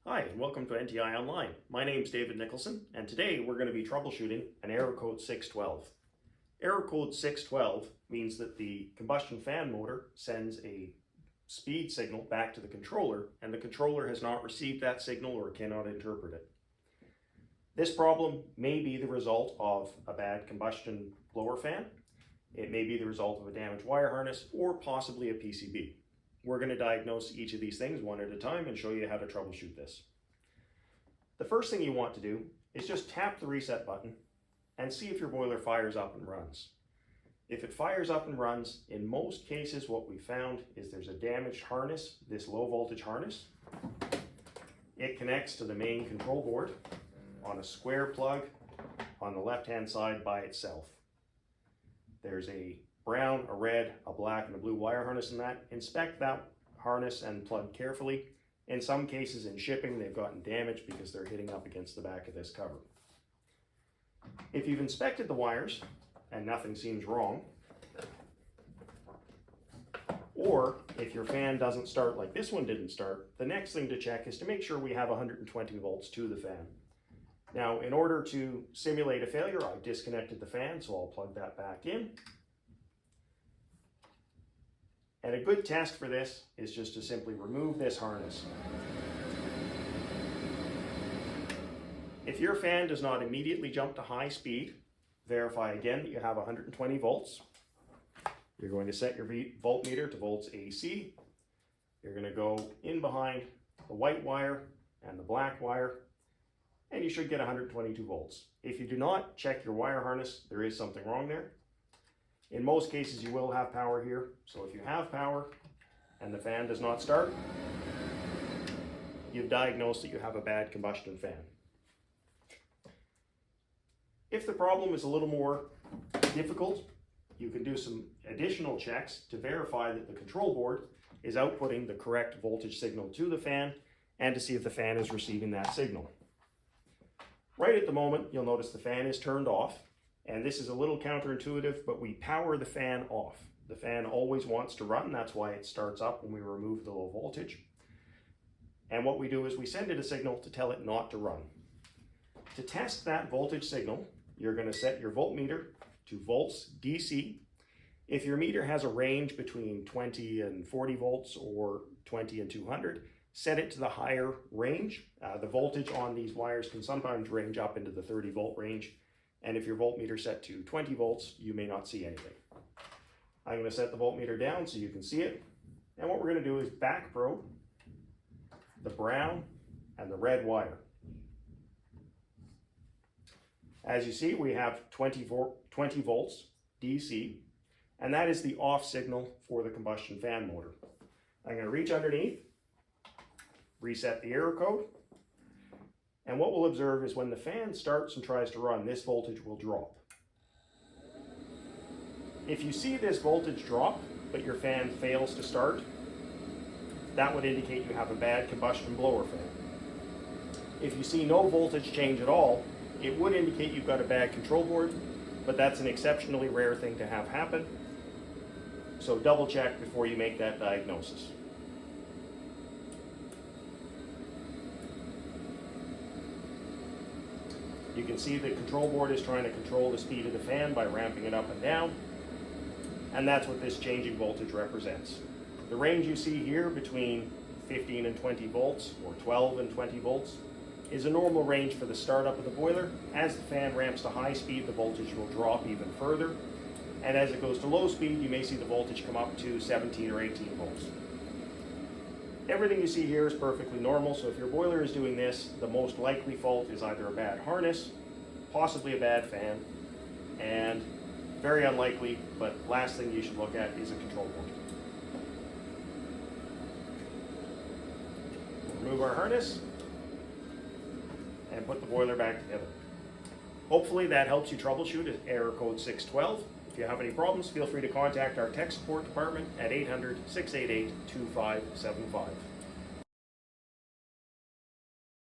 Hi, and welcome to NTI Online. My name is David Nicholson, and today we're going to be troubleshooting an error code 612. Error code 612 means that the combustion fan motor sends a speed signal back to the controller, and the controller has not received that signal or cannot interpret it. This problem may be the result of a bad combustion blower fan. It may be the result of a damaged wire harness or possibly a PCB. We're going to diagnose each of these things one at a time and show you how to troubleshoot this. The first thing you want to do is just tap the reset button and see if your boiler fires up and runs. If it fires up and runs, in most cases what we found is there's a damaged harness, this low voltage harness. It connects to the main control board on a square plug on the left hand side by itself. There's a brown, a red, a black, and a blue wire harness in that. Inspect that harness and plug carefully. In some cases in shipping, they've gotten damaged because they're hitting up against the back of this cover. If you've inspected the wires and nothing seems wrong, or if your fan doesn't start like this one didn't start, the next thing to check is to make sure we have 120 volts to the fan. Now, in order to simulate a failure, I've disconnected the fan, so I'll plug that back in. And a good test for this is just to simply remove this harness. If your fan does not immediately jump to high speed, verify again that you have 120 volts. You're going to set your voltmeter to volts AC. You're going to go in behind the white wire and the black wire, and you should get 122 volts. If you do not, check your wire harness. There is something wrong there. In most cases, you will have power here. So if you have power and the fan does not start, you've diagnosed that you have a bad combustion fan. If the problem is a little more difficult, you can do some additional checks to verify that the control board is outputting the correct voltage signal to the fan and to see if the fan is receiving that signal. Right at the moment, you'll notice the fan is turned off. And this is a little counterintuitive, but we power the fan off. The fan always wants to run. That's why it starts up when we remove the low voltage. And what we do is we send it a signal to tell it not to run. To test that voltage signal, you're going to set your voltmeter to volts DC. If your meter has a range between 20 and 40 volts or 20 and 200, set it to the higher range. The voltage on these wires can sometimes range up into the 30 volt range. And if your voltmeter is set to 20 volts, you may not see anything. I'm going to set the voltmeter down so you can see it. And what we're going to do is back probe the brown and the red wire. As you see, we have 20 volts DC, and that is the off signal for the combustion fan motor. I'm going to reach underneath, reset the error code. And what we'll observe is when the fan starts and tries to run, this voltage will drop. If you see this voltage drop, but your fan fails to start, that would indicate you have a bad combustion blower fan. If you see no voltage change at all, it would indicate you've got a bad control board, but that's an exceptionally rare thing to have happen. So double check before you make that diagnosis. You can see the control board is trying to control the speed of the fan by ramping it up and down, and that's what this changing voltage represents. The range you see here between 15 and 20 volts, or 12 and 20 volts, is a normal range for the startup of the boiler. As the fan ramps to high speed, the voltage will drop even further, and as it goes to low speed, you may see the voltage come up to 17 or 18 volts. Everything you see here is perfectly normal, so if your boiler is doing this, the most likely fault is either a bad harness, possibly a bad fan, and very unlikely, but last thing you should look at is a control board. Remove our harness and put the boiler back together. Hopefully that helps you troubleshoot error code 612. If you have any problems, feel free to contact our tech support department at 800-688-2575.